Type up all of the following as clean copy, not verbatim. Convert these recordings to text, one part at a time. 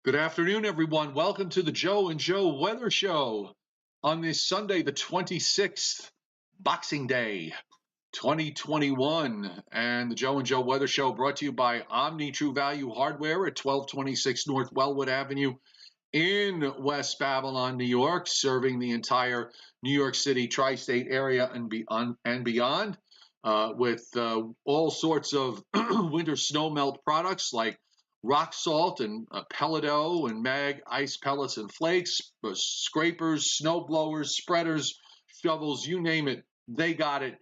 Good afternoon, everyone. Welcome to the Joe and Joe Weather Show on this Sunday, the 26th, Boxing Day, 2021. And the Joe and Joe Weather Show brought to you by Omni True Value Hardware at 1226 North Wellwood Avenue in West Babylon, New York, serving the entire New York City tri-state area and beyond, with all sorts of winter snow melt products like rock salt and Pelleto and Mag ice pellets and flakes, scrapers, snow blowers, spreaders, shovels, you name it, they got it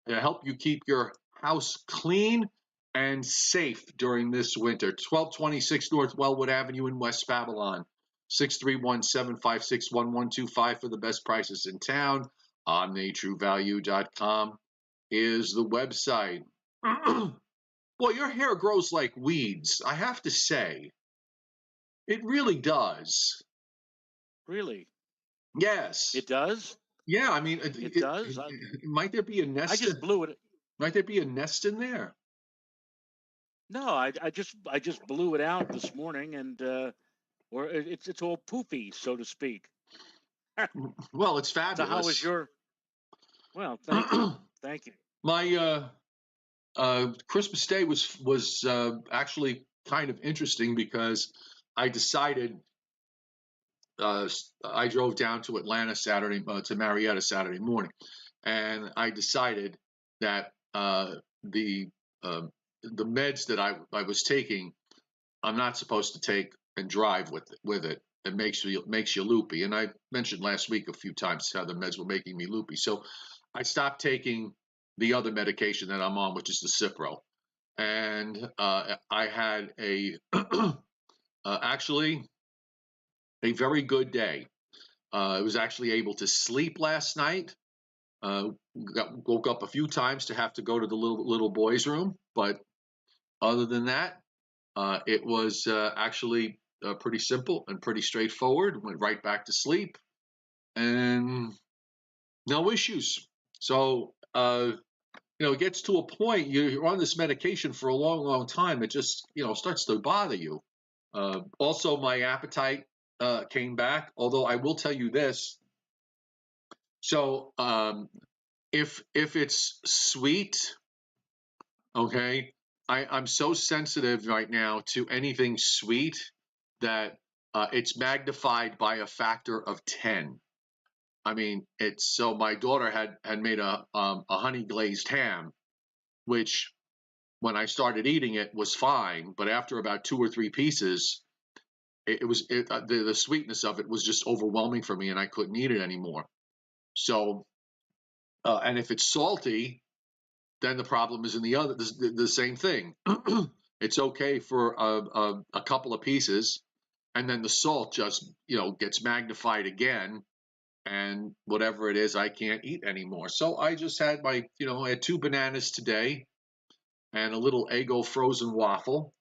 to help you keep your house clean and safe during this winter. 1226 North Wellwood Avenue in West Babylon. 631-756-1125 for the best prices in town. OmniTrueValue.com is the website. Boy, your hair grows like weeds, I have to say. It really does. Really? Yes. It does? Yeah, I mean, It does? might there be a nest? I just blew it. Might there be a nest in there? No, I just blew it out this morning, and or it's all poofy, so to speak. Well, it's fabulous. So how was your? Well, thank you, thank you. My Christmas Day was actually kind of interesting because I decided I drove down to Atlanta to Marietta Saturday morning, and I decided that the meds that I was taking, I'm not supposed to take and drive with it. It makes you loopy, and I mentioned last week a few times how the meds were making me loopy. So I stopped taking the other medication that I'm on, which is the Cipro, and I had actually a very good day. I was actually able to sleep last night. Woke up a few times to have to go to the little boy's room, but other than that, it was actually pretty simple and pretty straightforward. Went right back to sleep, and no issues. So it gets to a point you're on this medication for a long, long time. It just starts to bother you. Also, my appetite came back. Although I will tell you this. So if it's sweet, okay, I'm so sensitive right now to anything sweet that it's magnified by a factor of 10. I mean, it's so my daughter had made a honey glazed ham, which when I started eating it was fine, but after about 2 or 3 pieces, the sweetness of it was just overwhelming for me, and I couldn't eat it anymore. So, and if it's salty, then the problem is in the same thing. It's okay for a couple of pieces, and then the salt just gets magnified again, and whatever it is, I can't eat anymore. So I just had I had 2 bananas today and a little Eggo frozen waffle,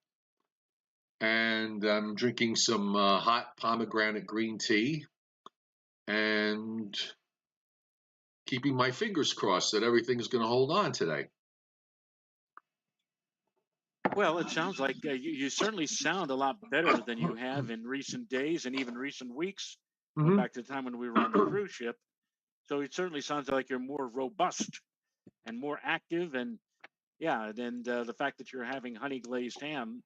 and I'm drinking some hot pomegranate green tea, and keeping my fingers crossed that everything's going to hold on today. Well, it sounds like you certainly sound a lot better than you have in recent days and even recent weeks. Going back to the time when we were on the cruise ship. So it certainly sounds like you're more robust and more active, and yeah, and the fact that you're having honey glazed ham,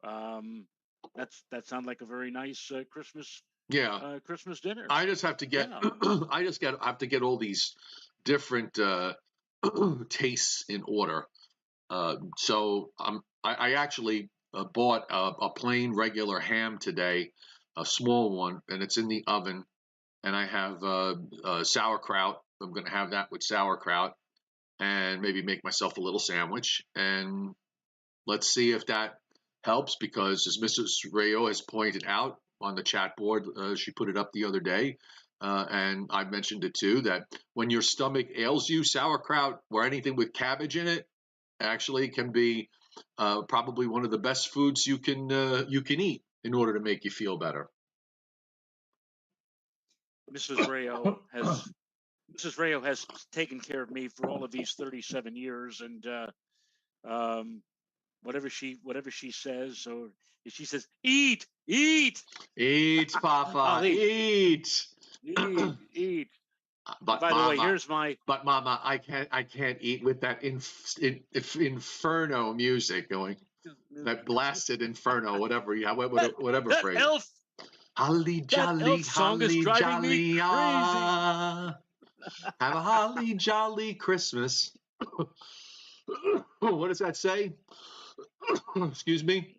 that sounds like a very nice Christmas. Yeah, Christmas dinner. I just have to get have to get all these different tastes in order. So I actually bought a plain regular ham today, a small one, and it's in the oven. And I have sauerkraut. I'm going to have that with sauerkraut, and maybe make myself a little sandwich. And let's see if that helps, because as Mrs. Rayo has pointed out on the chat board, she put it up the other day, and I mentioned it too, that when your stomach ails you, sauerkraut or anything with cabbage in it actually can be probably one of the best foods you can eat in order to make you feel better. Mrs. Rayo has taken care of me for all of these 37 years, and whatever she says, or if she says, "Eat, eat, Eat, I'll Papa, eat, eat. eat, eat." And But by the way, Mama, here's my I can't eat with that inferno music going. That blasted inferno, whatever, yeah, that whatever that phrase. elf song is Holly driving me jolly, crazy. ah. Have a holly jolly Christmas. What does that say? Excuse me.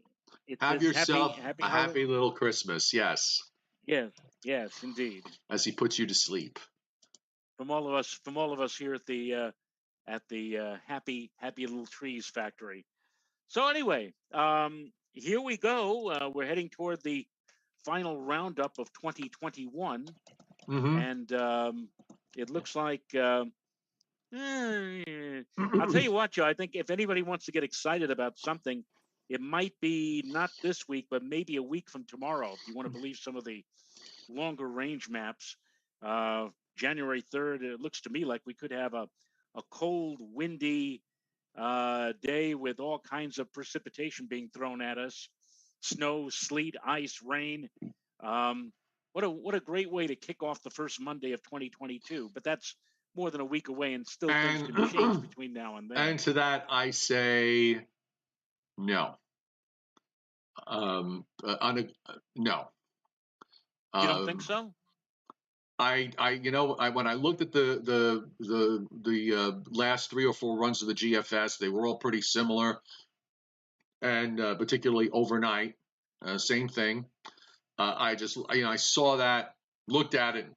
It Have says yourself happy a holiday. happy little Christmas. Yes, Yes, yes, indeed. as he puts you to sleep. From all of us here at the happy little trees factory. So anyway, here we go. We're heading toward the final roundup of 2021, Mm-hmm. and it looks like. I'll tell you what, Joe. I think if anybody wants to get excited about something, it might be not this week, but maybe a week from tomorrow. If you want to believe some of the longer range maps, January 3rd, it looks to me like we could have a cold, windy day with all kinds of precipitation being thrown at us, snow, sleet, ice, rain. What a great way to kick off the first Monday of 2022. But that's more than a week away, and still things And can change between now and then. and to that I say no. No. You don't think Um, so? when I looked at the last 3 or 4 runs of the GFS, they were all pretty similar, and particularly overnight, same thing. I saw that, looked at it,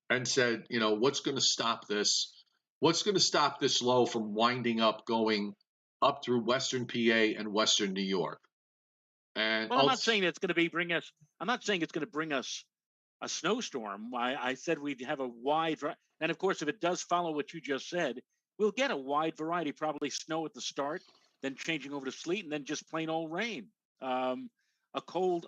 and said, what's going to stop this? What's going to stop this low from winding up going up through Western PA and Western New York? And Well, I'm not saying it's going to bring us. I'm not saying it's going to bring us a snowstorm. I said we'd have a wide, and of course, if it does follow what you just said, we'll get a wide variety. Probably snow at the start, then changing over to sleet, and then just plain old rain. Um, a cold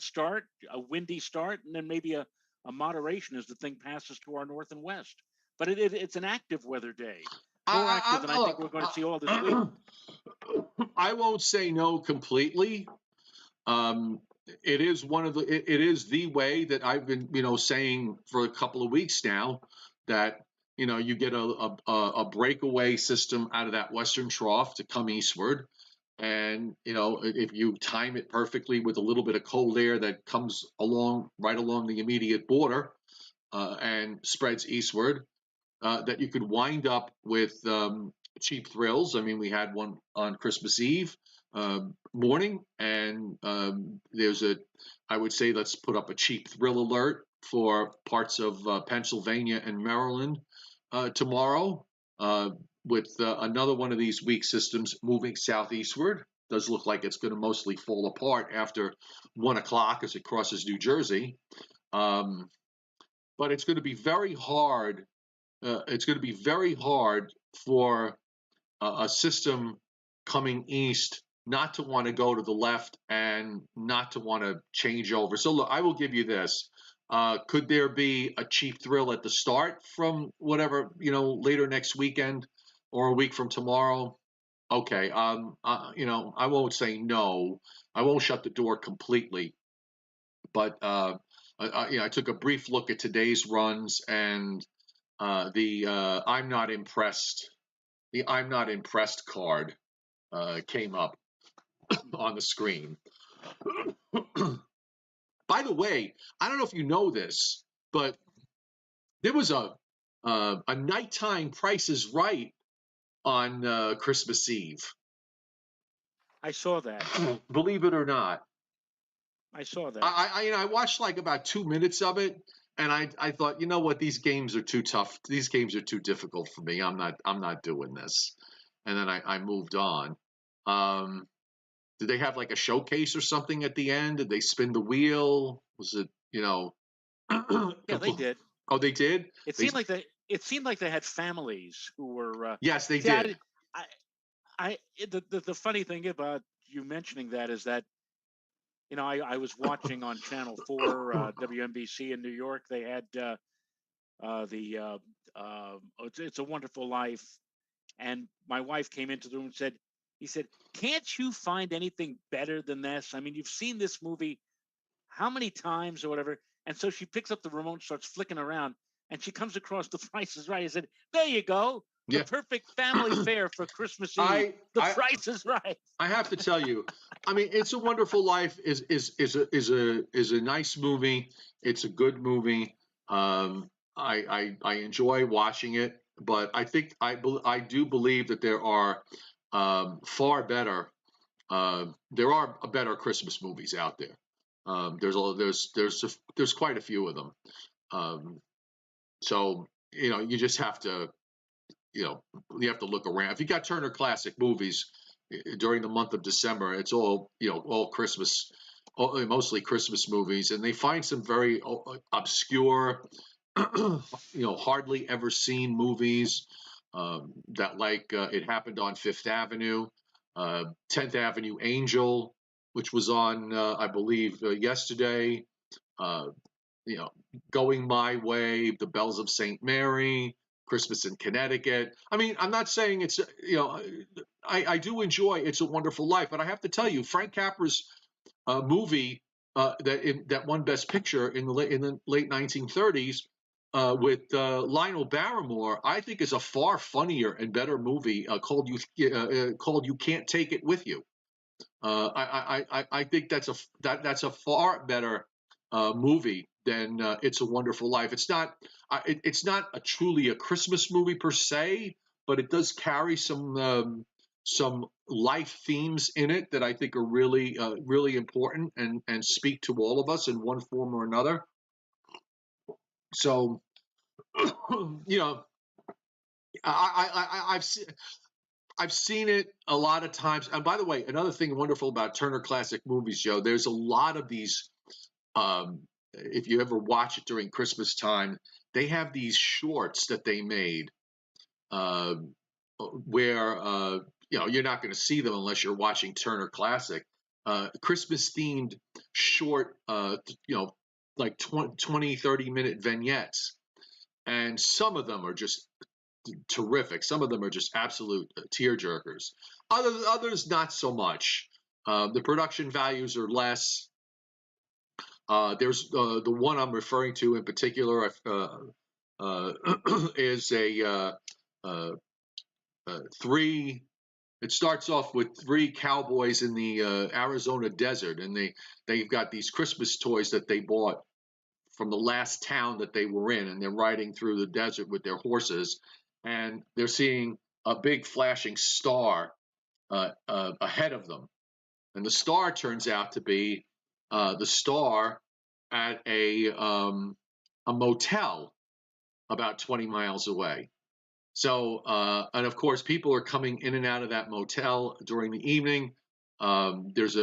start, a windy start, and then maybe a moderation as the thing passes to our north and west. But it's an active weather day, more active than I think we're going to see all this week. I won't say no completely. Um, it is it is the way that I've been, saying for a couple of weeks now, that you get a breakaway system out of that western trough to come eastward, and if you time it perfectly with a little bit of cold air that comes right along the immediate border, and spreads eastward, that you could wind up with cheap thrills. I mean, we had one on Christmas Eve morning, and I would say, let's put up a cheap thrill alert for parts of Pennsylvania and Maryland tomorrow, with another one of these weak systems moving southeastward. Does look like it's going to mostly fall apart after 1 o'clock as it crosses New Jersey. But it's going to be very hard. It's going to be very hard for a system coming east not to want to go to the left and not to want to change over. So look, I will give you this. Could there be a cheap thrill at the start from whatever, later next weekend or a week from tomorrow? Okay. I won't say no. I won't shut the door completely, but I took a brief look at today's runs, and the I'm not impressed card came up on the screen. By the way, I don't know if you know this, but there was a nighttime Price is Right on Christmas Eve. I saw that. Believe it or not, I saw that. I watched like about 2 minutes of it, and I thought, you know what, these games are too tough. These games are too difficult for me. I'm not doing this. And then I moved on. Um, did they have like a showcase or something at the end? Did they spin the wheel? Was it, Yeah, they did. Oh, they did. It They seemed like they had families who were. Yes, they See, did. I, the funny thing about you mentioning that is that I was watching on Channel 4 WNBC in New York. They had the it's a Wonderful Life, and my wife came into the room and said, he said, "Can't you find anything better than this? I mean, you've seen this movie how many times or whatever." And so she picks up the remote, starts flicking around, and she comes across The Price is Right. I said, "There you go, the Yeah. perfect family fare for Christmas Eve. I The I Price is Right." I have to tell you, I mean, It's a Wonderful Life is a nice movie. It's a good movie. I enjoy watching it, but I think I do believe that there are far better there are better Christmas movies out there. There's quite a few of them. Um, so you just have to you know you have to look around. If you got Turner Classic Movies during the month of December, it's all Christmas, mostly Christmas movies, and they find some very obscure, hardly ever seen movies that It Happened on Fifth Avenue, 10th Avenue Angel, which was on I believe yesterday. Uh, you know, Going My Way, The Bells of St. Mary, Christmas in Connecticut. I mean, I'm not saying I do enjoy It's a Wonderful Life, but I have to tell you, Frank Capra's movie that won Best Picture in the late 1930s with Lionel Barrymore, I think is a far funnier and better movie called You Can't Take It With You. I think that's a far better movie than It's a Wonderful Life. It's not a truly a Christmas movie per se, but it does carry some life themes in it that I think are really important and speak to all of us in one form or another. So you know I've seen. I've seen it a lot of times. And by the way, another thing wonderful about Turner Classic Movies, Joe, there's a lot of these. If you ever watch it during Christmas time, they have these shorts that they made uh, where you're not going to see them unless you're watching Turner Classic. Christmas themed short, like 20, 30-minute vignettes. And some of them are just terrific. Some of them are just absolute tear jerkers. Others not so much. The production values are less. There's the one I'm referring to in particular is three. It starts off with three cowboys in the Arizona desert, and they've got these Christmas toys that they bought from the last town that they were in, and they're riding through the desert with their horses, and they're seeing a big flashing star ahead of them, and the star turns out to be the star at a motel about 20 miles away. So, and of course, people are coming in and out of that motel during the evening. There's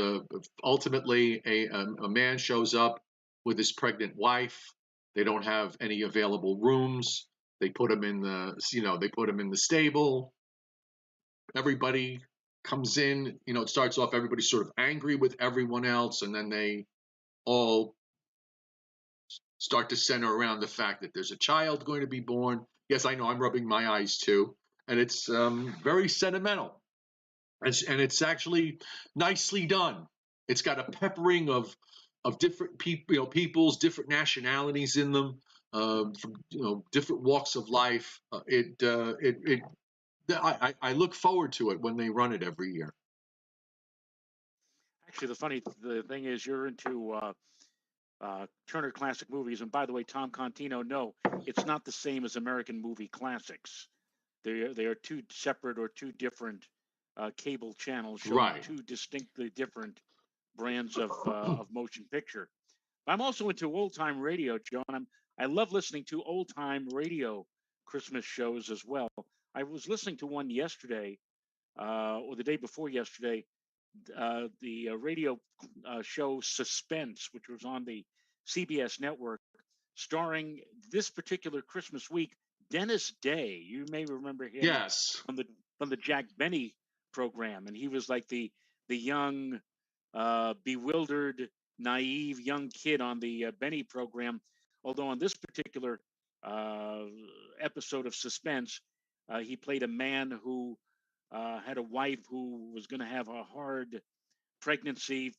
ultimately a man shows up with his pregnant wife. They don't have any available rooms. They put him in the stable. Everybody comes in. It starts off everybody's sort of angry with everyone else, and then they all start to center around the fact that there's a child going to be born. Yes, I know I'm rubbing my eyes too, and it's very sentimental, and it's actually nicely done. It's got a peppering of different people, peoples, different nationalities in them, from different walks of life. I look forward to it when they run it every year. Actually, the thing is, you're into Turner Classic Movies, and by the way, Tom Contino, no, it's not the same as American Movie Classics. They are two separate or two different cable channels showing Right. two distinctly different brands of motion picture. I'm also into old time radio, Joe, and I love listening to old time radio Christmas shows as well. I was listening to one yesterday, or the day before yesterday, the radio show Suspense, which was on the CBS network, starring this particular Christmas week Dennis Day. You may remember him Yes. from the Jack Benny program, and he was like the young, bewildered, naive young kid on the Benny program. Although on this particular uh, episode of Suspense, he played a man who had a wife who was going to have a hard pregnancy.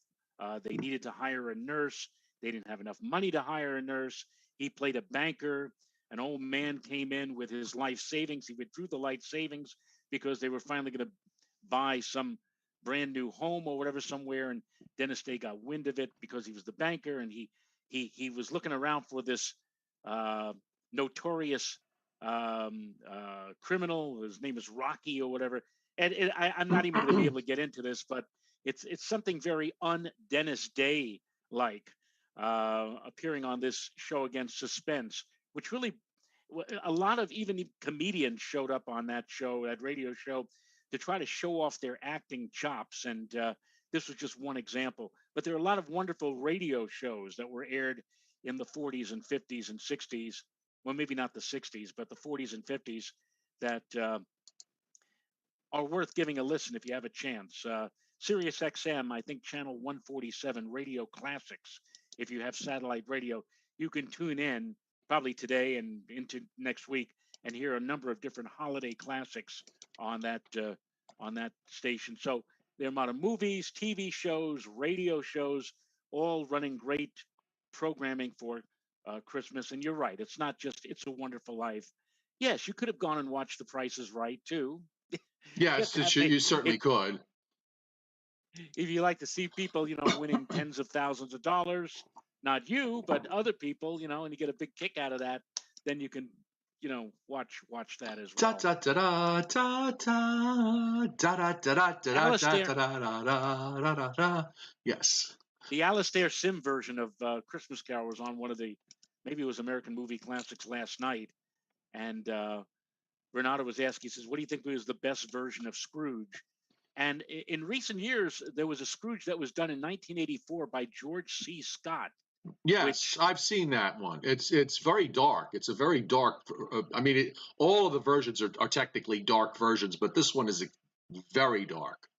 They needed to hire a nurse. They didn't have enough money to hire a nurse. He played a banker. An old man came in with his life savings. He withdrew the life savings because they were finally going to buy some brand new home or whatever somewhere. And Dennis Day got wind of it because he was the banker, and he was looking around for this uh, notorious criminal. His name is Rocky or whatever. And I'm not even going to be able to get into this, but it's something very un-Dennis Day like, appearing on this show against suspense, which really a lot of even comedians showed up on that show, that radio show, to try to show off their acting chops. And this was just one example. But there are a lot of wonderful radio shows that were aired in the 40s and 50s and 60s. Well, maybe not the 60s, but the 40s and 50s that are worth giving a listen if you have a chance. Sirius XM, I think channel 147, Radio Classics. If you have satellite radio, you can tune in probably today and into next week and hear a number of different holiday classics on that station. So there are a lot of movies, TV shows, radio shows, all running great programming for Christmas. And you're right, it's not just It's a Wonderful Life. Yes, you could have gone and watched The Price is Right too. Yes, you certainly could. If you like to see people, winning tens of thousands of dollars, not you, but other people, and you get a big kick out of that, then you can, watch that as well. Da da da da da da da da da da da da da da da. Yes. The Alastair Sim version of Christmas Carol was on one of the, maybe it was American Movie Classics last night, and Renato was asking, he says, "What do you think was the best version of Scrooge?" And in recent years, there was a Scrooge that was done in 1984 by George C. Scott. Yes, I've seen that one. It's very dark. It's a very dark. All of the versions are technically dark versions, but this one is very dark.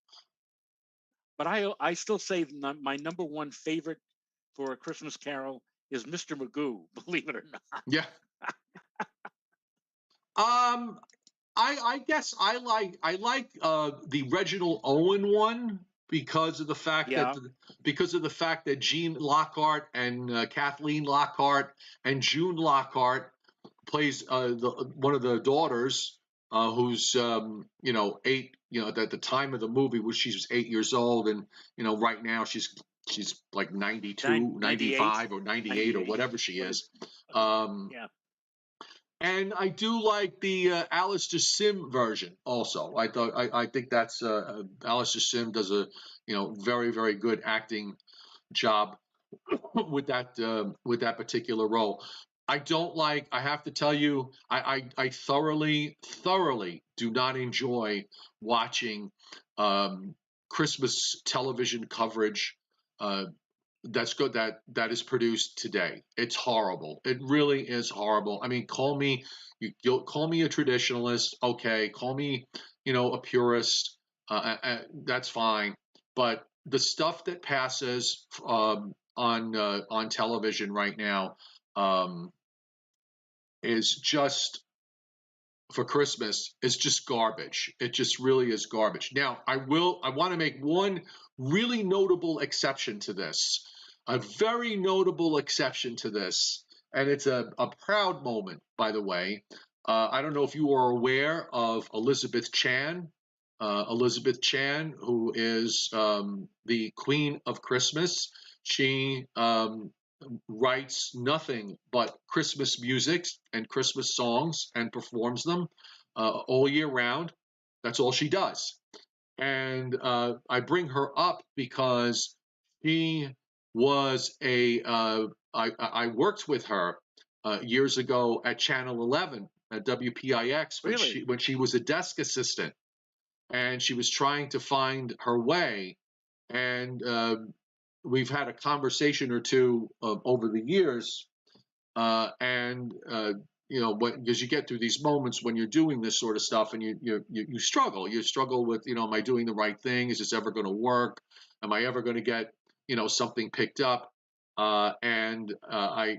But I still say my number one favorite for A Christmas Carol is Mr. Magoo, believe it or not. Yeah. I guess I like the Reginald Owen one because of the fact that Gene Lockhart and Kathleen Lockhart and June Lockhart plays one of the daughters who's 8, at the time of the movie, which she's 8 years old, and right now she's like 92, 95 or 98 or whatever she is. Yeah. And I do like the Alastair Sim version also. I think that's Alastair Sim does a very, very good acting job with that particular role. I have to tell you, I thoroughly do not enjoy watching Christmas television coverage that's good that is produced today. It's horrible. It really is horrible. I mean, you'll call me a traditionalist, okay? Call me, a purist. That's fine. But the stuff that passes on television right now is just for Christmas is just garbage. It just really is garbage. Now, I want to make one really notable exception to this. A very notable exception to this, and it's a proud moment, by the way. I don't know if you are aware of Elizabeth Chan. Elizabeth Chan, who is the Queen of Christmas. She writes nothing but Christmas music and Christmas songs and performs them all year round. That's all she does. And I bring her up because she was I worked with her years ago at Channel 11 at WPIX when she was a desk assistant, and she was trying to find her way. And we've had a conversation or two over the years, because you get through these moments when you're doing this sort of stuff, and you struggle. You struggle with, am I doing the right thing? Is this ever going to work? Am I ever going to get something picked up? And I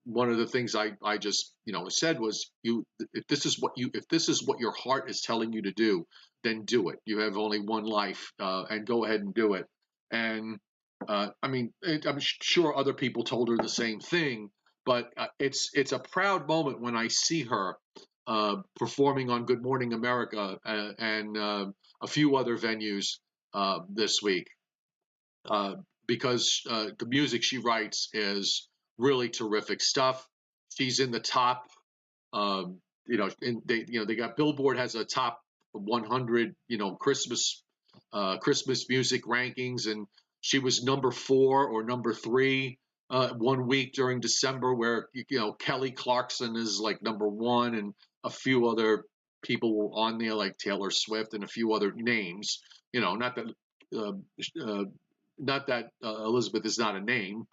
one of the things I just said was, if this is what your heart is telling you to do, then do it. You have only one life, and go ahead and do it. And I mean, I'm sure other people told her the same thing, but it's a proud moment when I see her performing on Good Morning America, and a few other venues this week, uh, because the music she writes is really terrific stuff. She's in the top, um, they got Billboard has a top 100, Christmas music rankings, and she was number 4 or number 3 one week during December, where Kelly Clarkson is like number 1, and a few other people were on there like Taylor Swift and a few other names. Not that uh, uh, Elizabeth is not a name,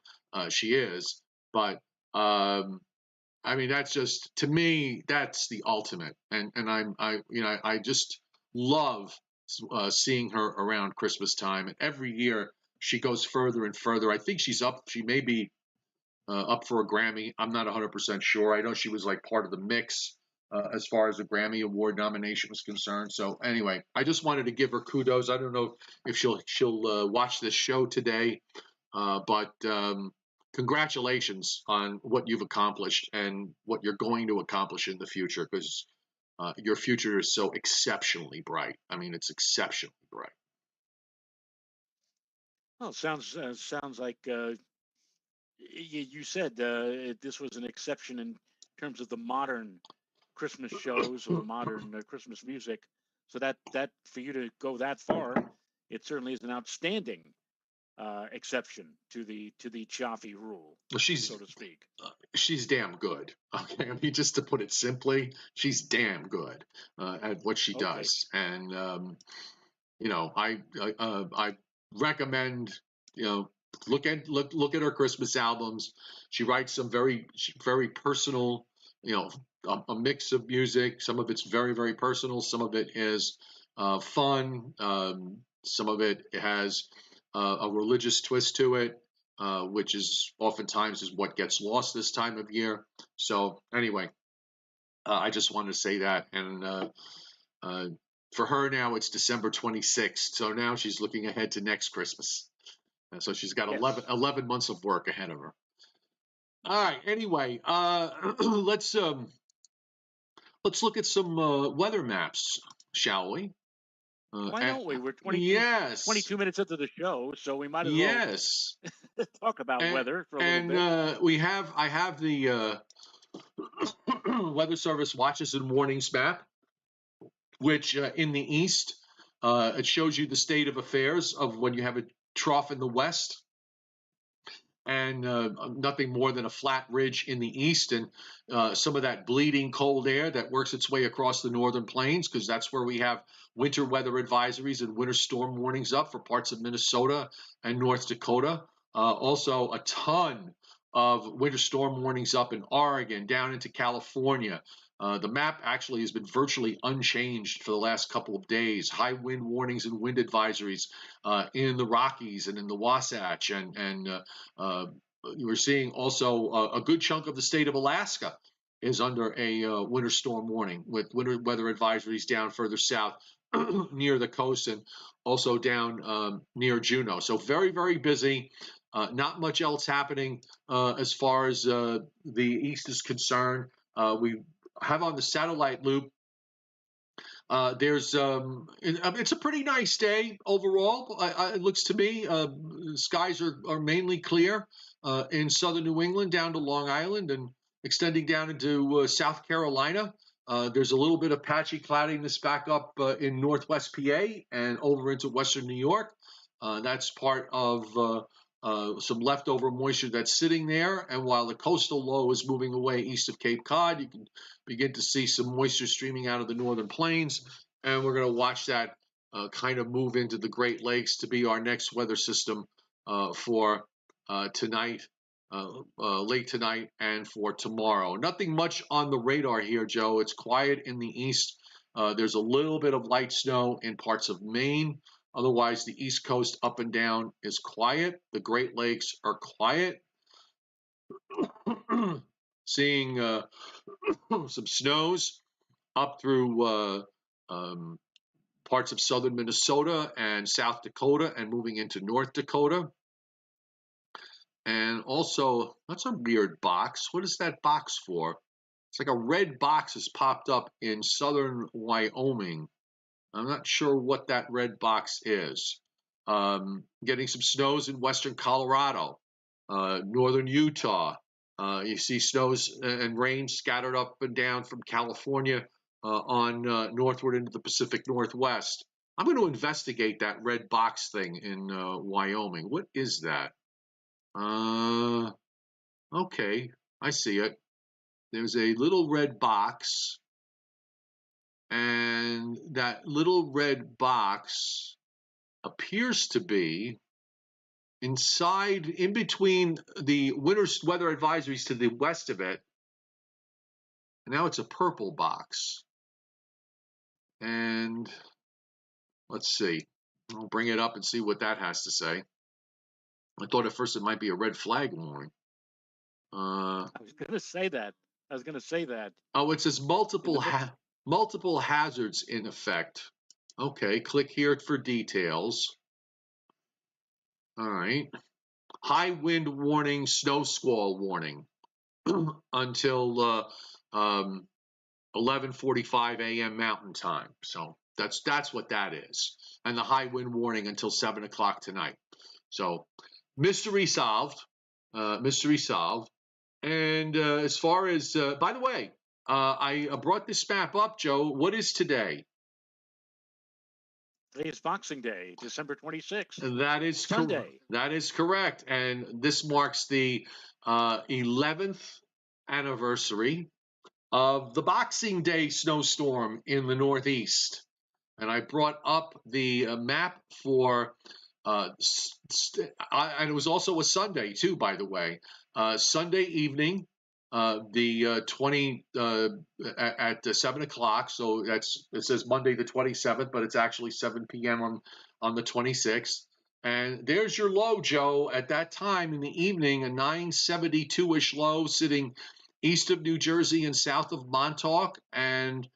she is, but I mean, that's just, to me, that's the ultimate, and I just love seeing her around Christmas time, and every year she goes further and further. I think she may be up for a Grammy. I'm not 100% sure. I know she was like part of the mix as far as a Grammy Award nomination was concerned. So anyway, I just wanted to give her kudos. I don't know if she'll watch this show today, but congratulations on what you've accomplished and what you're going to accomplish in the future, because your future is so exceptionally bright. I mean, it's exceptionally bright. Well, sounds like you said this was an exception in terms of the modern Christmas shows or the modern Christmas music. So that for you to go that far, it certainly is an outstanding exception to the Chaffee rule, Well, so to speak. she's damn good. Okay, I mean, just to put it simply, she's damn good at what she Okay. does, and I recommend, look at her Christmas albums. She writes some very personal, a mix of music. Some of it's very very personal. Some of it is fun. Some of it has a religious twist to it, which is oftentimes is what gets lost this time of year. So anyway, I just wanted to say that, and uh, for her now it's December 26th, so now she's looking ahead to next Christmas. And so she's got Yes. 11 months of work ahead of her. All right. Anyway, let's look at some weather maps, shall we? Why don't we? We're Yes, 22 minutes into the show, so we might as well yes, talk about and weather for a little bit. I have the Weather Service watches and warnings map, which in the east, it shows you the state of affairs of when you have a trough in the west, and nothing more than a flat ridge in the east, and some of that bleeding cold air that works its way across the northern plains, because that's where we have winter weather advisories and winter storm warnings up for parts of Minnesota and North Dakota. Also, a ton of winter storm warnings up in Oregon, down into California. The map actually has been virtually unchanged for the last couple of days. High wind warnings and wind advisories in the Rockies and in the Wasatch, and we're seeing also a good chunk of the state of Alaska is under a winter storm warning, with winter weather advisories down further south near the coast, and also down near Juneau. So very, very busy. Not much else happening as far as the east is concerned. We have on the satellite loop. It's a pretty nice day overall. It looks to me, skies are mainly clear in southern New England down to Long Island and extending down into South Carolina. There's a little bit of patchy cloudiness back up in northwest PA and over into western New York. That's part of some leftover moisture that's sitting there. And while the coastal low is moving away east of Cape Cod, you can begin to see some moisture streaming out of the northern plains. And we're going to watch that kind of move into the Great Lakes to be our next weather system for tonight, late tonight, and for tomorrow. Nothing much on the radar here, Joe. It's quiet in the east. There's a little bit of light snow in parts of Maine. Otherwise, the East Coast up and down is quiet. The Great Lakes are quiet. seeing some snows up through parts of southern Minnesota and South Dakota and moving into North Dakota. And also, that's a weird box. What is that box for? It's like a red box has popped up in southern Wyoming. I'm not sure what that red box is. Getting some snows in western Colorado, northern Utah. You see snows and rain scattered up and down from California on northward into the Pacific Northwest. I'm going to investigate that red box thing in Wyoming. What is that? Okay, I see it. There's a little red box, and that little red box appears to be inside, in between the winter weather advisories to the west of it. And now it's a purple box. And let's see. I'll bring it up and see what that has to say. I thought at first it might be a red flag warning. I was going to say that. Oh, it says multiple hazards in effect. Okay, click here for details. All right. High wind warning, snow squall warning until 11:45 a.m. Mountain Time. So that's what that is, and the high wind warning until 7 o'clock tonight. So mystery solved. Mystery solved. And as far as, by the way, I brought this map up, Joe. What is today? Today is Boxing Day, December 26th. That is Sunday. That is correct. And this marks the 11th anniversary of the Boxing Day snowstorm in the Northeast. And I brought up the map for, and it was also a Sunday too, by the way. Sunday evening, the 20 at 7 o'clock. So it says Monday the 27th, but it's actually 7 p.m. on the 26th. And there's your low, Joe. At that time in the evening, a 972-ish low sitting east of New Jersey and south of Montauk, and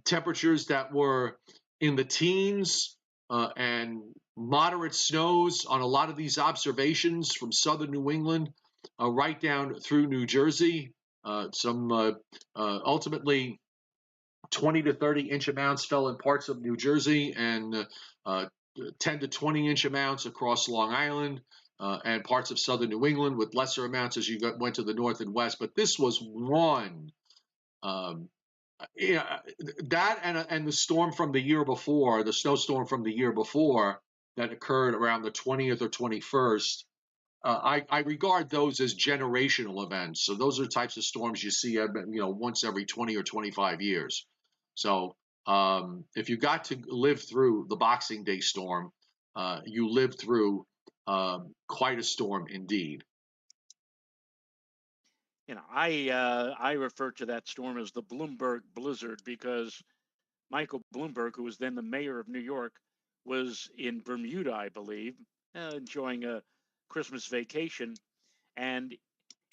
temperatures that were in the teens and moderate snows on a lot of these observations from southern New England right down through New Jersey. Some ultimately 20 to 30 inch amounts fell in parts of New Jersey, and 10 to 20 inch amounts across Long Island and parts of southern New England, with lesser amounts as you went to the north and west. But this was one. Yeah, that and the storm from the year before, the snowstorm from the year before that occurred around the 20th or 21st. I regard those as generational events. So those are types of storms you see, once every 20 or 25 years. So if you got to live through the Boxing Day storm, you lived through quite a storm indeed. I refer to that storm as the Bloomberg blizzard because Michael Bloomberg, who was then the mayor of New York, was in Bermuda, I believe, enjoying a Christmas vacation. And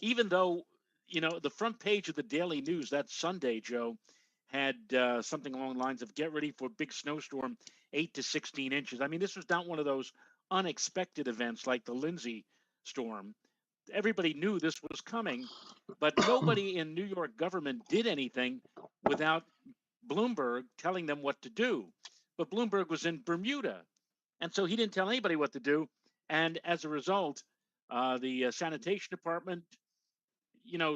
even though, the front page of the Daily News that Sunday, Joe, had something along the lines of "Get ready for big snowstorm, 8 to 16 inches." I mean, this was not one of those unexpected events like the Lindsay storm. Everybody knew this was coming, but nobody in New York government did anything without Bloomberg telling them what to do. But Bloomberg was in Bermuda, and so he didn't tell anybody what to do. And as a result, the sanitation department,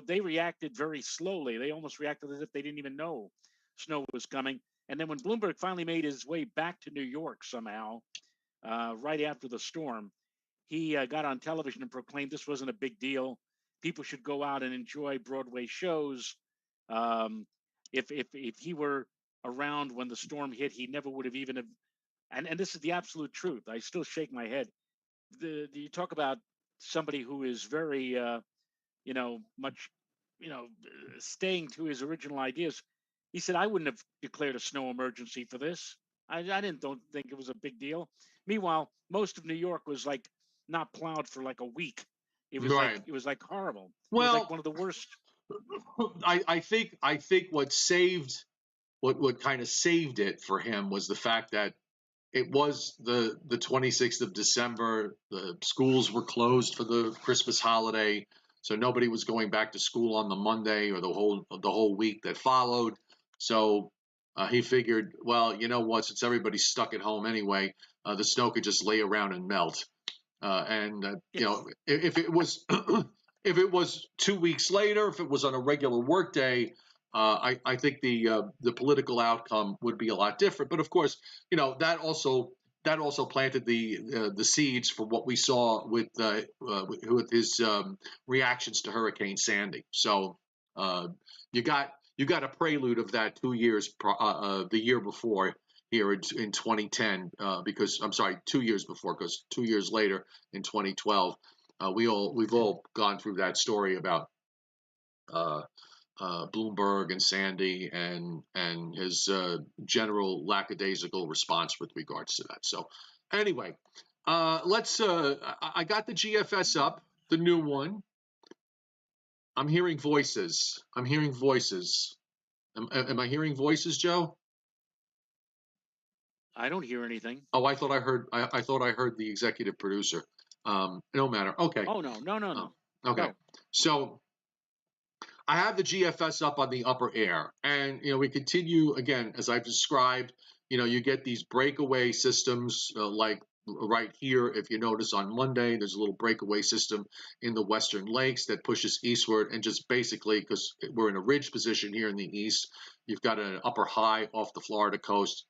they reacted very slowly. They almost reacted as if they didn't even know snow was coming. And then when Bloomberg finally made his way back to New York somehow, right after the storm, he got on television and proclaimed this wasn't a big deal. People should go out and enjoy Broadway shows. If he were around when the storm hit, he never would have even have. And this is the absolute truth. I still shake my head. You talk about somebody who is very, much, staying to his original ideas. He said, I wouldn't have declared a snow emergency for this. I don't think it was a big deal. Meanwhile, most of New York was like not plowed for like a week. It was Right. like horrible. It was Well, like one of the worst. I think what kind of saved it for him was the fact that it was the 26th of December. The schools were closed for the Christmas holiday, so nobody was going back to school on the Monday or the whole week that followed. So he figured, well, you know what? Since everybody's stuck at home anyway, the snow could just lay around and melt. You Yes. know, if it was if it was 2 weeks later, if it was on a regular workday, I think the political outcome would be a lot different. But of course, you know that also planted the seeds for what we saw with his reactions to Hurricane Sandy. So uh, you got a prelude of that 2 years the year before here in 2010 because I'm sorry 2 years before because 2 years later in 2012 we've all gone through that story about uh, Bloomberg and Sandy and his general lackadaisical response with regards to that. So anyway, let's. I got the GFS up, the new one. I'm hearing voices. I'm hearing voices. Am I hearing voices, Joe? I don't hear anything. Oh, I thought I heard. I thought I heard the executive producer. No matter. Okay. Oh no, no, no, Oh, no. okay. Go. So I have the GFS up on the upper air, and you know we continue again as I've described. You know, you get these breakaway systems like right here. If you notice on Monday, there's a little breakaway system in the Western Lakes that pushes eastward, and just basically because we're in a ridge position here in the east, you've got an upper high off the Florida coast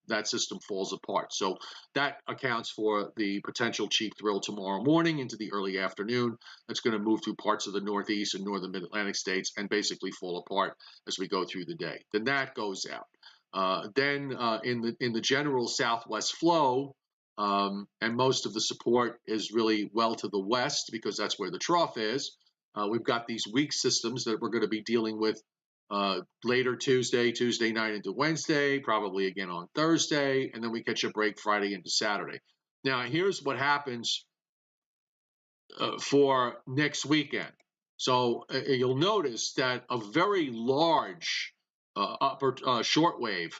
that system falls apart. So that accounts for the potential cheap thrill tomorrow morning into the early afternoon. That's going to move through parts of the Northeast and northern Mid-Atlantic states and basically fall apart as we go through the day. Then that goes out. In the general southwest flow, and most of the support is really well to the west because that's where the trough is. We've got these weak systems that we're going to be dealing with later Tuesday night into Wednesday, probably again on Thursday, and then we catch a break Friday into Saturday. Now, here's what happens for next weekend. So you'll notice that a very large upper shortwave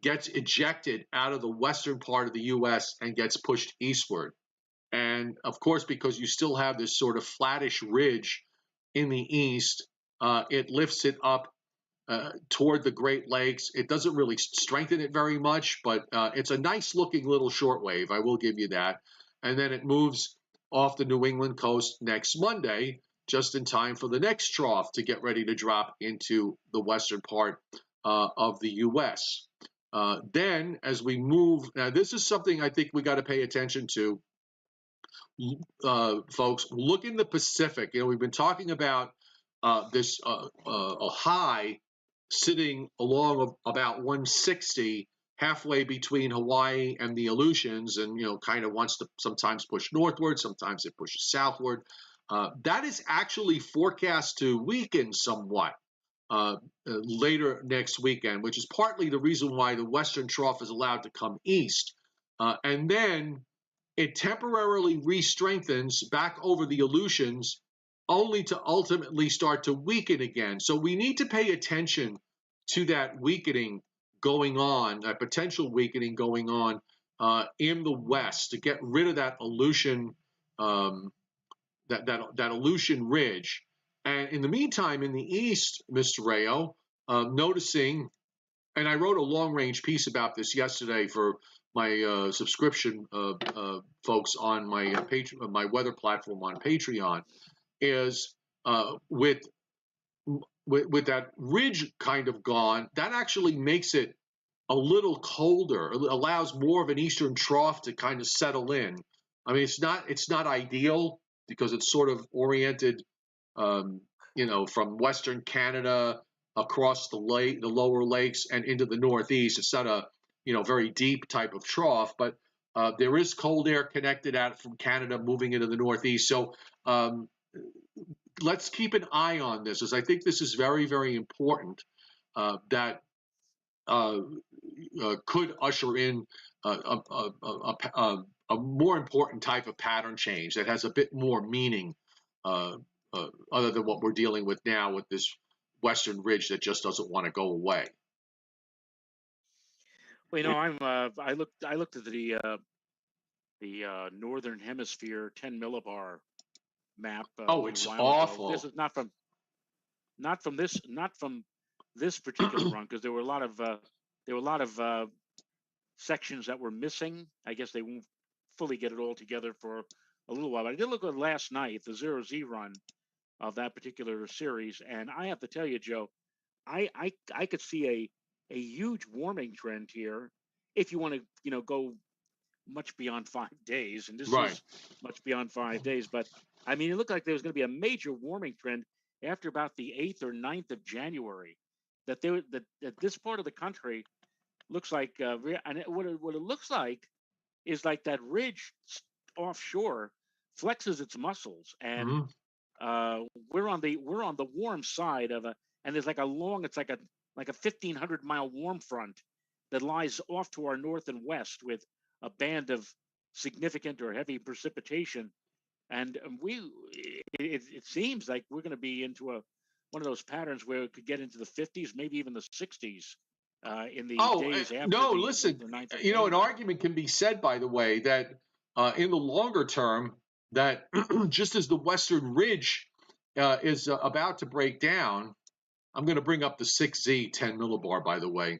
gets ejected out of the western part of the U.S. and gets pushed eastward. And of course, because you still have this sort of flattish ridge in the east, it lifts it up toward the Great Lakes. It doesn't really strengthen it very much, but it's a nice looking little shortwave. I will give you that. And then it moves off the New England coast next Monday, just in time for the next trough to get ready to drop into the western part of the U.S. Then, as we move, now this is something I think we got to pay attention to, folks. Look in the Pacific. You know, we've been talking about this a high sitting along about 160 halfway between Hawaii and the Aleutians, and you know kind of wants to sometimes push northward, sometimes it pushes southward. That is actually forecast to weaken somewhat later next weekend, which is partly the reason why the western trough is allowed to come east. And then it temporarily re-strengthens back over the Aleutians only to ultimately start to weaken again. So we need to pay attention to that weakening going on, that potential weakening going on in the West to get rid of that Aleutian that Aleutian ridge. And in the meantime, in the East, Mr. Rayo, noticing, and I wrote a long range piece about this yesterday for my subscription folks on my weather platform on Patreon, is with that ridge kind of gone, that actually makes it a little colder. It allows more of an eastern trough to kind of settle in. I mean, it's not ideal because it's sort of oriented, um, you know, from Western Canada across the lake, the lower lakes, and into the Northeast. It's not a very deep type of trough, but there is cold air connected out from Canada moving into the Northeast. So um, let's keep an eye on this, as I think this is very, very important. That uh, could usher in a more important type of pattern change that has a bit more meaning other than what we're dealing with now with this western ridge that just doesn't want to go away. Well, I looked at the northern hemisphere 10 millibar map a Oh, little it's while ago. This awful. is not from this particular run, because there were a lot of sections that were missing. I guess they won't fully get it all together for a little while. But I did look at last night, the 0Z run of that particular series, and I have to tell you, Joe, I could see a huge warming trend here if you want to go much beyond 5 days, and this Right. is much beyond 5 days. But I mean, it looked like there was going to be a major warming trend after about the 8th or 9th of January. That this part of the country looks like, and what it looks like is like that ridge offshore flexes its muscles, and Mm-hmm. we're on the warm side of and there's it's like a 1,500-mile warm front that lies off to our north and west with a band of significant or heavy precipitation, and it seems like we're going to be into one of those patterns where it could get into the 50s, maybe even the 60s, in the days after No, the listen, 9th of an January. argument can be said, by the way, that in the longer term, that just as the Western Ridge is about to break down, I'm going to bring up the 6Z 10 millibar, by the way.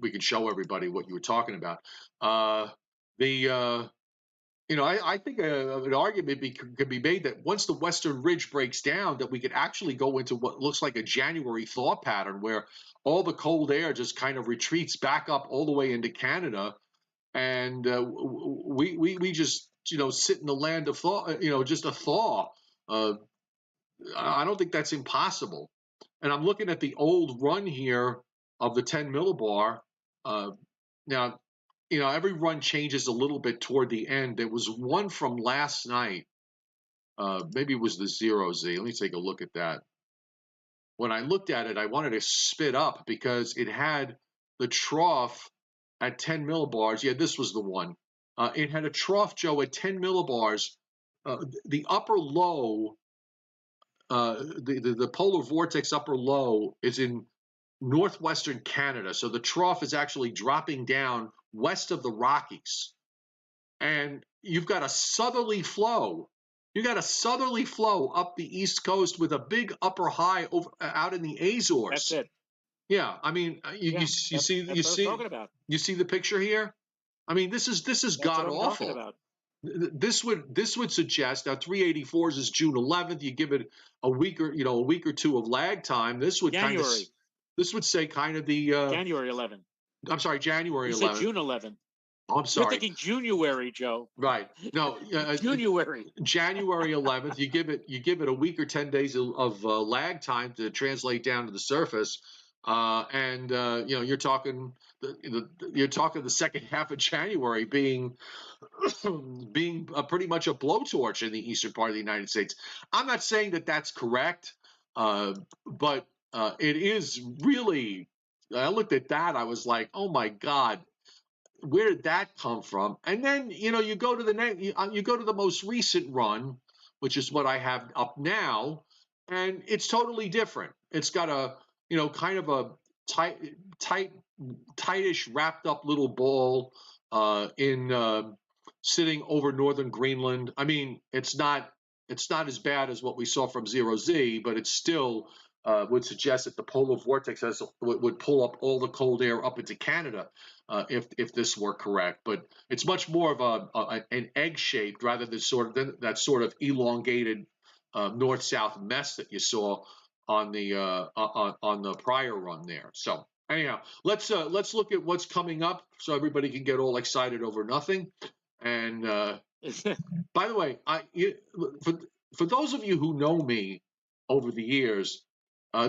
We can show everybody what you were talking about. I think an argument could be made that once the Western Ridge breaks down, that we could actually go into what looks like a January thaw pattern where all the cold air just kind of retreats back up all the way into Canada, and we just sit in the land of thaw, just a thaw. I don't think that's impossible. And I'm looking at the old run here of the 10 millibar. Now, every run changes a little bit toward the end. There was one from last night. Maybe it was the 0Z. Let me take a look at that. When I looked at it, I wanted to spit up because it had the trough at 10 millibars. Yeah, this was the one. It had a trough, Joe, at 10 millibars. The upper low, the polar vortex upper low is in northwestern Canada. So the trough is actually dropping down west of the Rockies. And you've got a southerly flow. You got a southerly flow up the east coast with a big upper high out in the That's Azores. it. Yeah, I mean, Yeah, that's what I was talking about. you see the picture here. I mean, this is That's what god I'm talking awful. about. This would suggest now 384s is June 11th. You give it a week or two of lag time. This would January. Say kind of the January 11th. I'm sorry, January You said 11th. June 11th. Oh, I'm You're sorry. thinking January, Joe. Right. No, January. January 11th. You give it a week or 10 days of lag time to translate down to the surface, and you're talking the second half of January being pretty much a blowtorch in the eastern part of the United States. I'm not saying that that's correct, but it is really. I looked at that. I was like, oh my God, where did that come from? And then you go to you go to the most recent run, which is what I have up now, and it's totally different. It's got a kind of a tight tightish wrapped up little ball in sitting over northern Greenland. I mean, it's not as bad as what we saw from 0Z, but it's still would suggest that the polar vortex would pull up all the cold air up into Canada if this were correct. But it's much more of an egg shaped rather than that sort of elongated north south mess that you saw on the prior run there. So anyhow, let's look at what's coming up so everybody can get all excited over nothing. And by the way, for those of you who know me over the years,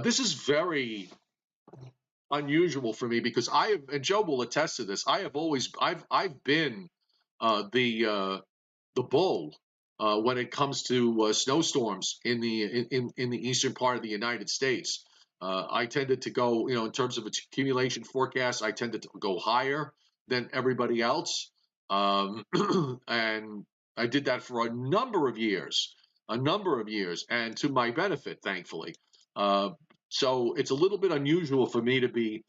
this is very unusual for me because I have, and Joe will attest to this. I've been the bull when it comes to snowstorms in the eastern part of the United States. I tended to go, in terms of its accumulation forecast, I tended to go higher than everybody else. And I did that for a number of years, and to my benefit, thankfully. So it's a little bit unusual for me to be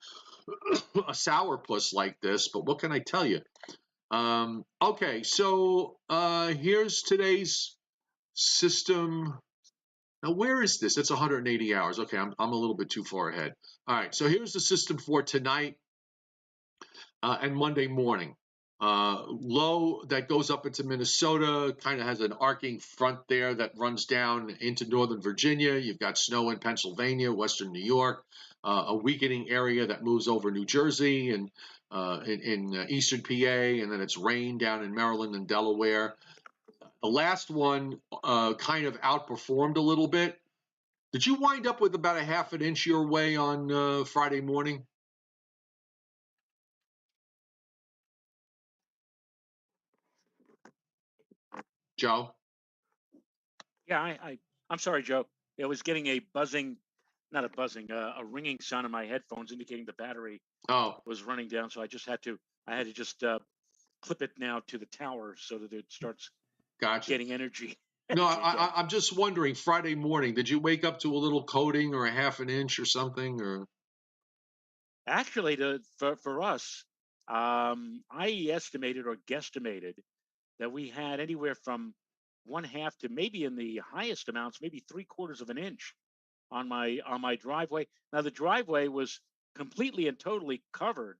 a sourpuss like this, but what can I tell you? Okay, so here's today's system. Now, where is this? It's 180 hours. Okay, I'm a little bit too far ahead. All right, so here's the system for tonight and Monday morning. Low that goes up into Minnesota, kind of has an arcing front there that runs down into Northern Virginia. You've got snow in Pennsylvania, Western New York, a weakening area that moves over New Jersey and in Eastern PA, and then it's rain down in Maryland and Delaware. The last one kind of outperformed a little bit. Did you wind up with about a half an inch your way on Friday morning, Joe? Yeah, I'm sorry, Joe. It was getting a buzzing, not a buzzing, a ringing sound in my headphones indicating the battery Oh, was running down. So I had to just clip it now to the tower so that it starts gotcha. getting energy No, energy again. I'm just wondering. Friday morning, did you wake up to a little coating or a half an inch or something? Or Actually, for us, I estimated or guesstimated that we had anywhere from 1/2 to maybe in the highest amounts, maybe 3/4 of an inch on my driveway. Now the driveway was completely and totally covered,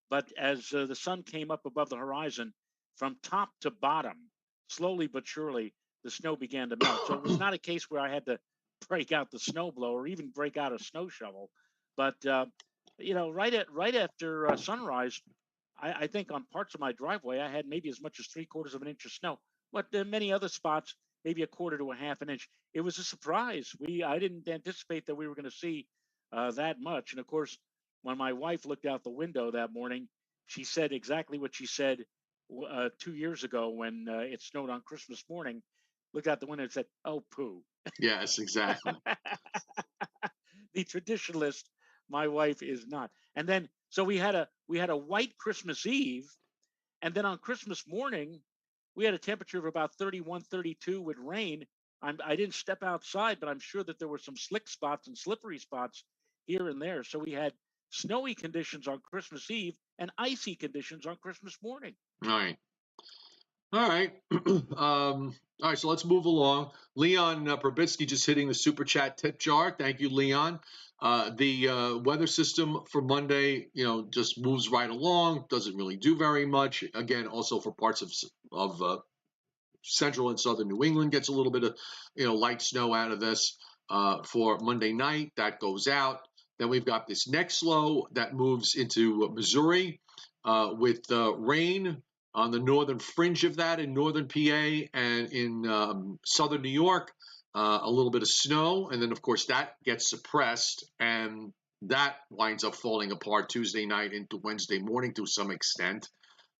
but as the sun came up above the horizon, from top to bottom, slowly but surely, the snow began to melt. So it was not a case where I had to break out the snow blower or even break out a snow shovel. But right after sunrise, I think on parts of my driveway, I had maybe as much as 3/4 of an inch of snow. But many other spots, maybe a quarter to a half an inch. It was a surprise. I didn't anticipate that we were going to see that much. And of course, when my wife looked out the window that morning, she said exactly what she said 2 years ago when it snowed on Christmas morning. Looked out the window and said, "Oh, poo." yes, exactly. The traditionalist, my wife is not. And then so we had a white Christmas Eve, and then on Christmas morning, we had a temperature of about 31, 32 with rain. I didn't step outside, but I'm sure that there were some slick spots and slippery spots here and there. So we had snowy conditions on Christmas Eve and icy conditions on Christmas morning. All right. All right. All right, so let's move along. Leon Probitsky just hitting the super chat tip jar. Thank you, Leon. The weather system for Monday, just moves right along. Doesn't really do very much. Again, also for parts of central and southern New England, gets a little bit of light snow out of this. For Monday night, that goes out. Then we've got this next low that moves into Missouri with rain on the northern fringe of that in northern PA and in southern New York, a little bit of snow. And then, of course, that gets suppressed and that winds up falling apart Tuesday night into Wednesday morning to some extent.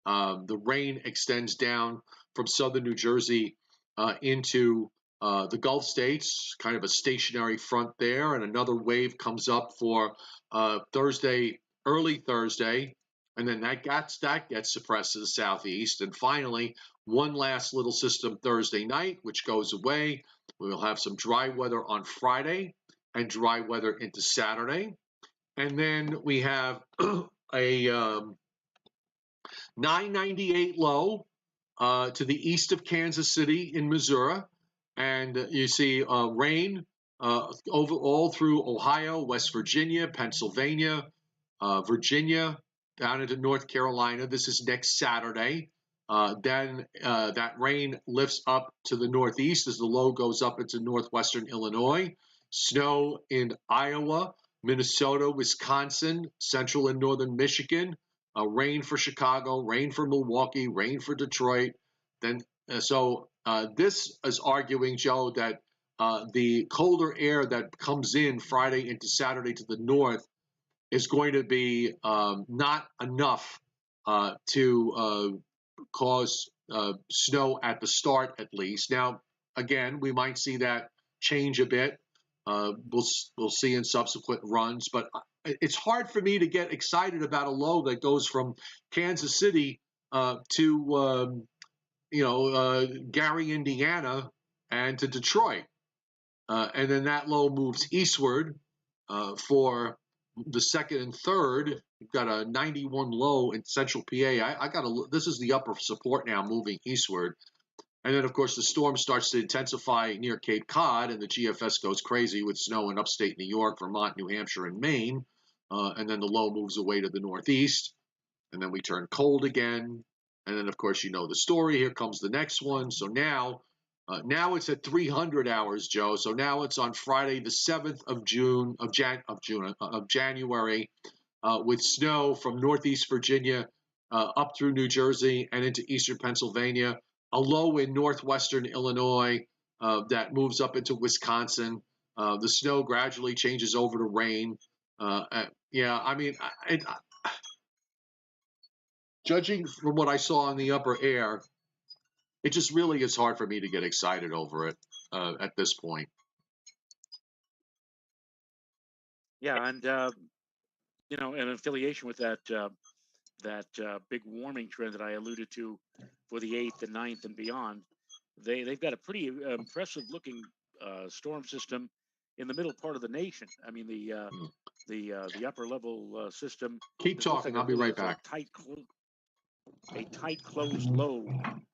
The rain extends down from southern New Jersey into the Gulf states, kind of a stationary front there. And another wave comes up for Thursday, early Thursday, and then that gets suppressed to the southeast. And finally, one last little system Thursday night, which goes away. We will have some dry weather on Friday and dry weather into Saturday. And then we have a 998 low to the east of Kansas City in Missouri. And you see rain over all through Ohio, West Virginia, Pennsylvania, Virginia, down into North Carolina. This is next Saturday. Then that rain lifts up to the northeast as the low goes up into northwestern Illinois. Snow in Iowa, Minnesota, Wisconsin, central and northern Michigan. Rain for Chicago, rain for Milwaukee, rain for Detroit. Then this is arguing, Joe, that the colder air that comes in Friday into Saturday to the north is going to be not enough to cause snow at the start, at least. Now, again, we might see that change a bit. We'll see in subsequent runs, but it's hard for me to get excited about a low that goes from Kansas City to Gary, Indiana, and to Detroit. And then that low moves eastward for the second and third. You've got a 91 low in central PA. This is the upper support now moving eastward. And then, of course, the storm starts to intensify near Cape Cod, and the GFS goes crazy with snow in upstate New York, Vermont, New Hampshire, and Maine. And then the low moves away to the northeast. And then we turn cold again. And then, of course, you know the story. Here comes the next one. So now it's at 300 hours, Joe. So now it's on Friday, the 7th of January, with snow from northeast Virginia up through New Jersey and into eastern Pennsylvania. A low in northwestern Illinois that moves up into Wisconsin. The snow gradually changes over to rain. Judging from what I saw in the upper air, it just really is hard for me to get excited over it at this point. Yeah, and in affiliation with that big warming trend that I alluded to for the 8th and 9th and beyond, they've got a pretty impressive looking storm system in the middle part of the nation. I mean, the upper level system. Keep talking. I'll be right back. A tight closed low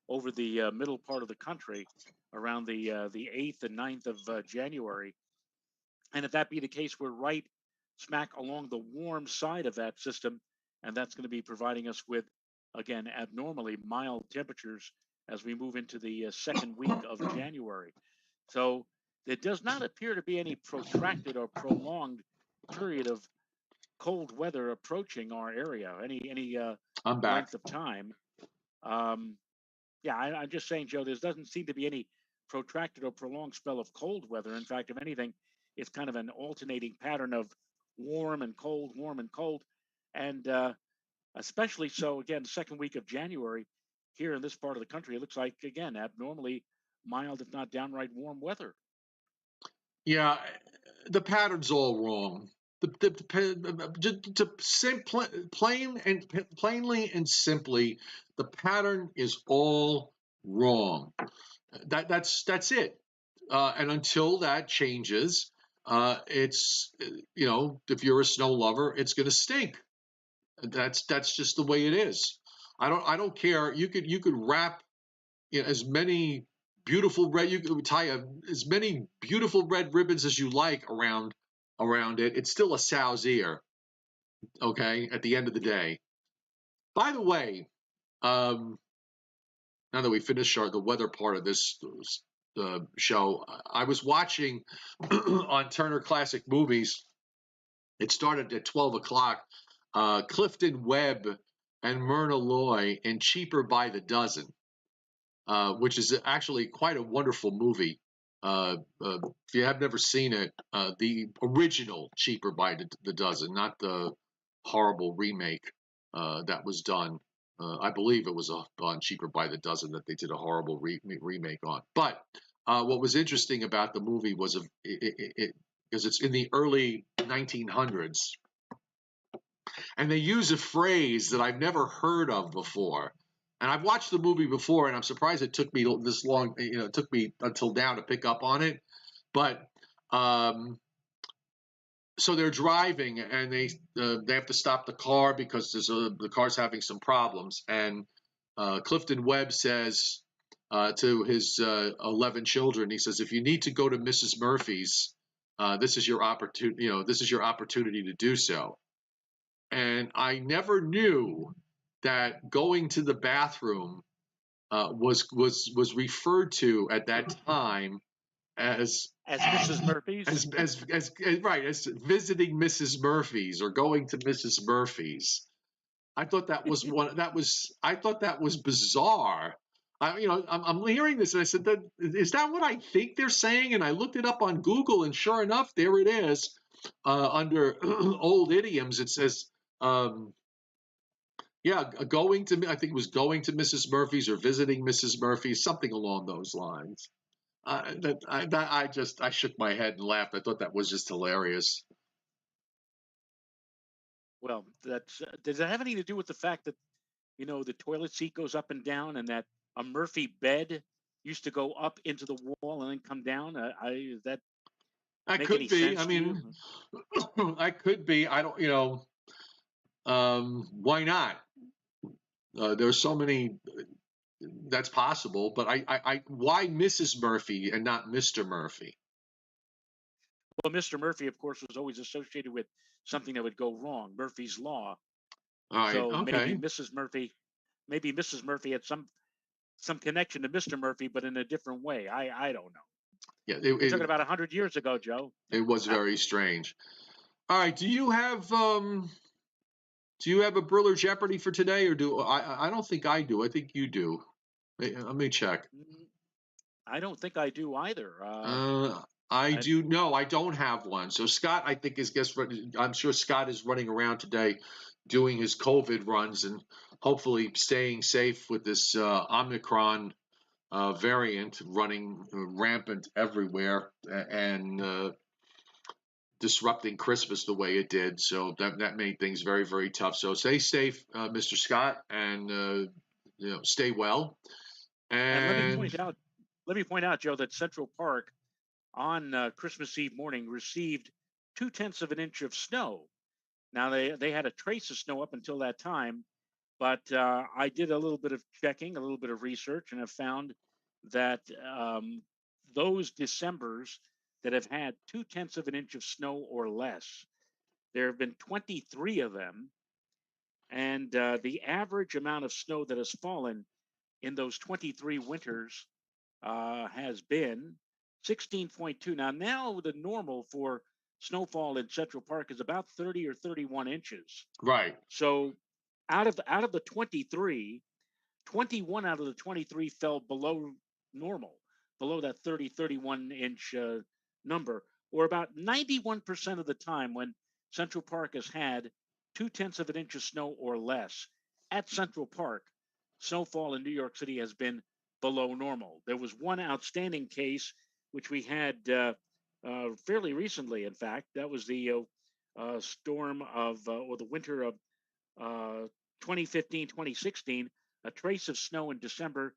over the middle part of the country around the 8th and 9th of January. And if that be the case, we're right smack along the warm side of that system, and that's going to be providing us with, again, abnormally mild temperatures as we move into the second week of January. So there does not appear to be any protracted or prolonged period of cold weather approaching our area, any length of time. I'm just saying, Joe, there doesn't seem to be any protracted or prolonged spell of cold weather. In fact, if anything, it's kind of an alternating pattern of warm and cold, and especially so, again, second week of January here in this part of the country, it looks like, again, abnormally mild, if not downright warm weather. Yeah, the pattern's all wrong. Plainly and simply, the pattern is all wrong. That's it. And until that changes, it's if you're a snow lover, it's going to stink. That's just the way it is. I don't care. You could wrap as many beautiful red. You could tie as many beautiful red ribbons as you like around it. It's still a sow's ear. Okay, at the end of the day. By the way, now that we finished the weather part of this show, I was watching on Turner Classic Movies. It started at 12 o'clock. Clifton Webb and Myrna Loy in Cheaper by the Dozen, which is actually quite a wonderful movie. If you have never seen it, the original Cheaper by the Dozen, not the horrible remake that was done. I believe it was on Cheaper by the Dozen that they did a horrible remake on. But what was interesting about the movie was because it's in the early 1900s, and they use a phrase that I've never heard of before. And I've watched the movie before, and I'm surprised it took me this long. It took me until now to pick up on it. But so they're driving, and they have to stop the car because the car's having some problems. And Clifton Webb says to his 11 children, he says, "If you need to go to Mrs. Murphy's, this is your opportunity. This is your opportunity to do so." And I never knew that going to the bathroom was referred to at that time as Mrs. Murphy's, as visiting Mrs. Murphy's or going to Mrs. Murphy's. I thought that was I thought that was bizarre. I'm hearing this and I said, is that what I think they're saying? And I looked it up on Google, and sure enough, there it is. Under old idioms, it says, going to, I think it was going to Mrs. Murphy's or visiting Mrs. Murphy's, something along those lines. I shook my head and laughed. I thought that was just hilarious. Well, does that have anything to do with the fact that the toilet seat goes up and down, and that a Murphy bed used to go up into the wall and then come down. Does that I make any could be. I sense to mean, you? I could be. I don't. Why not? There's so many. That's possible, but why Mrs. Murphy and not Mr. Murphy? Well, Mr. Murphy, of course, was always associated with something that would go wrong, Murphy's Law. All right. So Okay. maybe Mrs. Murphy had some connection to Mr. Murphy, but in a different way. I don't know. Yeah. We're talking about 100 years ago, Joe. It was very strange. All right. Do you have a Briller Jeopardy for today, or do I don't think I do. I think you do. Let me check. I don't think I do either. I do. No, I don't have one. So Scott, I think I'm sure Scott is running around today doing his COVID runs and hopefully staying safe with this Omicron variant running rampant everywhere and disrupting Christmas the way it did. So that made things very, very tough. So stay safe, Mr. Scott, and stay well. And let me And point out, Joe, that Central Park on Christmas Eve morning received 2/10 of an inch of snow. Now they had a trace of snow up until that time, but I did a little bit of checking, a little bit of research, and have found that those Decembers that have had 2/10 of an inch of snow or less, there have been 23 of them, and the average amount of snow that has fallen in those 23 winters has been 16.2. Now the normal for snowfall in Central Park is about 30 or 31 inches. right, So out of the 23, 21 out of the 23 fell below normal, below that 30, 31 inch number, or about 91% of the time when Central Park has had 2/10 of an inch of snow or less. At Central Park, snowfall in New York City has been below normal. There was one outstanding case which we had fairly recently, in fact. That was the storm or the winter of 2015, 2016, a trace of snow in December,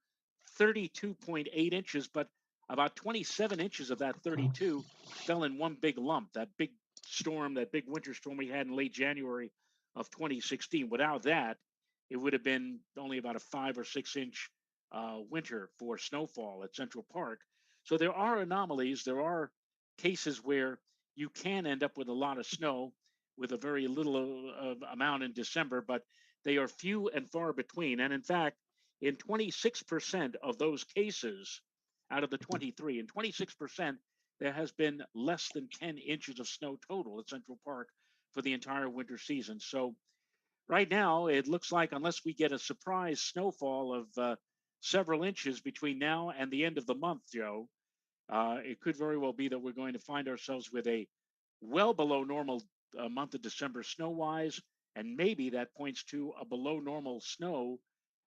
32.8 inches, but about 27 inches of that 32 fell in one big lump. That big storm, that big winter storm we had in late January of 2016. Without that, it would have been only about a 5 or 6 inch winter for snowfall at Central Park. So there are anomalies. There are cases where you can end up with a lot of snow with a very little amount in December, but they are few and far between. And in fact, in 26% of those cases out of the 23, in 26%, there has been less than 10 inches of snow total at Central Park for the entire winter season. So right now, it looks like unless we get a surprise snowfall of several inches between now and the end of the month, Joe, it could very well be that we're going to find ourselves with a well below normal month of December snow wise, and maybe that points to a below normal snow,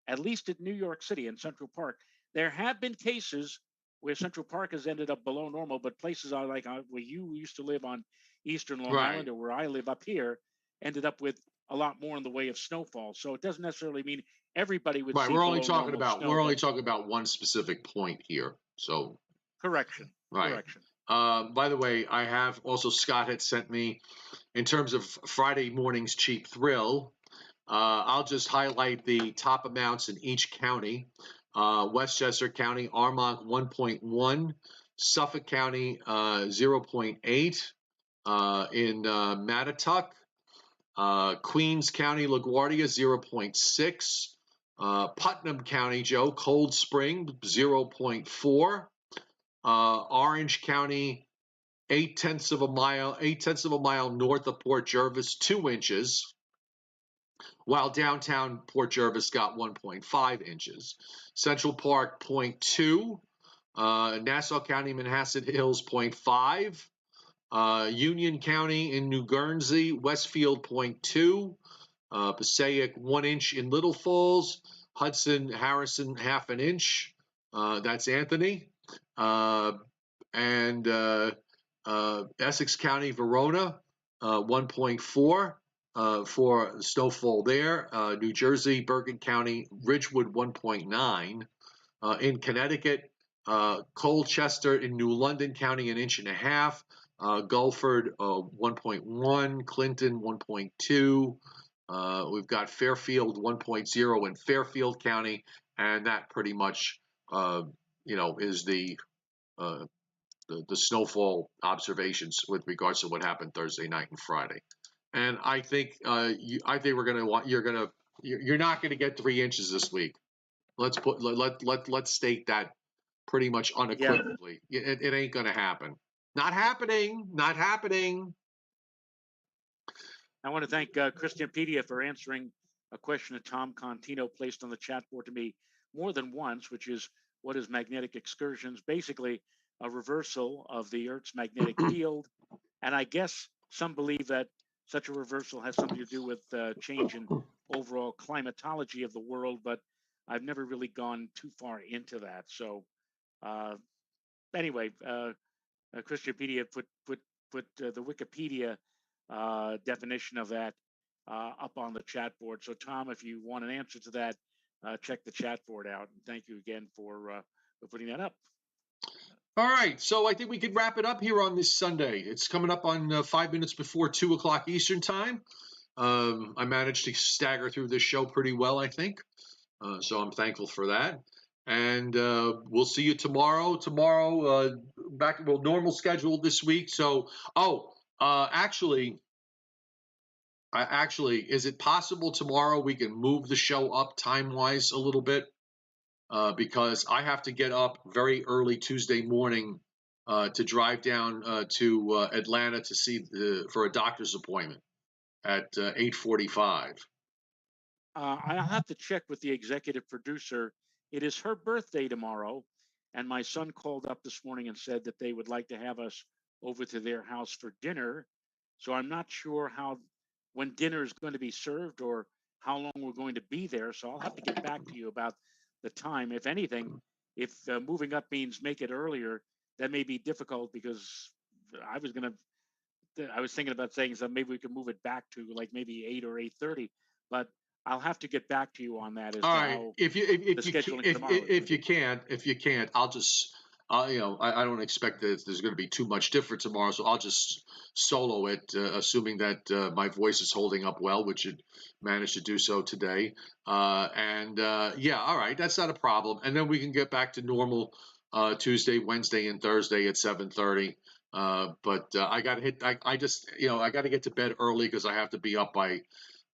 at least in New York City and Central Park. There have been cases where Central Park has ended up below normal, but places are like where you used to live on Eastern Long right. Island or where I live up here ended up with a lot more in the way of snowfall. So it doesn't necessarily mean everybody would Right. see below normal We're snow, only but talking about one specific point here. So correction, right. correction. By the way, I have also Scott had sent me in terms of Friday morning's cheap thrill. I'll just highlight the top amounts in each county. Westchester County, Armonk 1.1, Suffolk County 0.8, in Mattituck, Queens County, LaGuardia 0.6, Putnam County, Joe, Cold Spring 0.4, Orange County 8 tenths of a mile north of Port Jervis, 2 inches, while downtown Port Jervis got 1.5 inches. Central Park 0.2, Nassau County, Manhasset Hills 0.5, Union County in New Guernsey, Westfield 0.2, Passaic 1 inch in Little Falls, Hudson Harrison half an inch. That's Anthony. And Essex County, Verona 1.4, for snowfall there. New Jersey, Bergen County, Ridgewood 1.9. In Connecticut, Colchester in New London County, 1.5 inches. Gulford, 1.1. Clinton, 1.2. We've got Fairfield, 1.0 in Fairfield County, and that pretty much, is the snowfall observations with regards to what happened Thursday night and Friday. And I think you're not gonna get 3 inches this week. Let's state that pretty much unequivocally. Yeah. It ain't gonna happen. Not happening. Not happening. I want to thank Christianpedia for answering a question that Tom Contino placed on the chat board to me more than once, which is, what is magnetic excursions? Basically, a reversal of the Earth's magnetic field. And I guess some believe that such a reversal has something to do with change in overall climatology of the world, but I've never really gone too far into that. So anyway, Christianpedia put the Wikipedia definition of that up on the chat board. So Tom, if you want an answer to that, check the chat board out. And thank you again for putting that up. All right, so I think we could wrap it up here on this Sunday. It's coming up on 5 minutes before 2 o'clock Eastern time. I managed to stagger through this show pretty well, I think. So I'm thankful for that. And we'll see you tomorrow. Back to normal schedule this week. So, actually, is it possible tomorrow we can move the show up time-wise a little bit? Because I have to get up very early Tuesday morning to drive down to Atlanta to see for a doctor's appointment at 8:45. I'll have to check with the executive producer. It is her birthday tomorrow, and my son called up this morning and said that they would like to have us over to their house for dinner. So I'm not sure when dinner is going to be served or how long we're going to be there. So I'll have to get back to you about the time. If anything, if moving up means make it earlier, that may be difficult, because I was thinking about saying, so maybe we could move it back to like maybe 8 or 8:30, but I'll have to get back to you on that as All to right. how If you can't, I'll just I don't expect that there's going to be too much different tomorrow, so I'll just solo it, assuming that my voice is holding up well, which it managed to do so today. Yeah, all right, that's not a problem. And then we can get back to normal Tuesday, Wednesday, and Thursday at 7:30. But I got to hit. I just I got to get to bed early because I got to be up by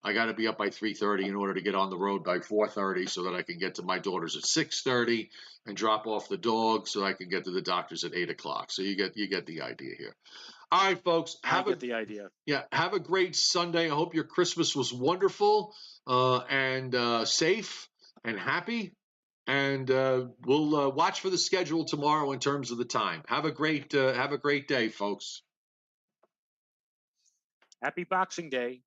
3:30 in order to get on the road by 4:30 so that I can get to my daughter's at 6:30 and drop off the dog so I can get to the doctor's at 8 o'clock. So you get the idea here. All right, folks. I get the idea. Yeah, have a great Sunday. I hope your Christmas was wonderful and safe and happy. And we'll watch for the schedule tomorrow in terms of the time. Have a great day, folks. Happy Boxing Day.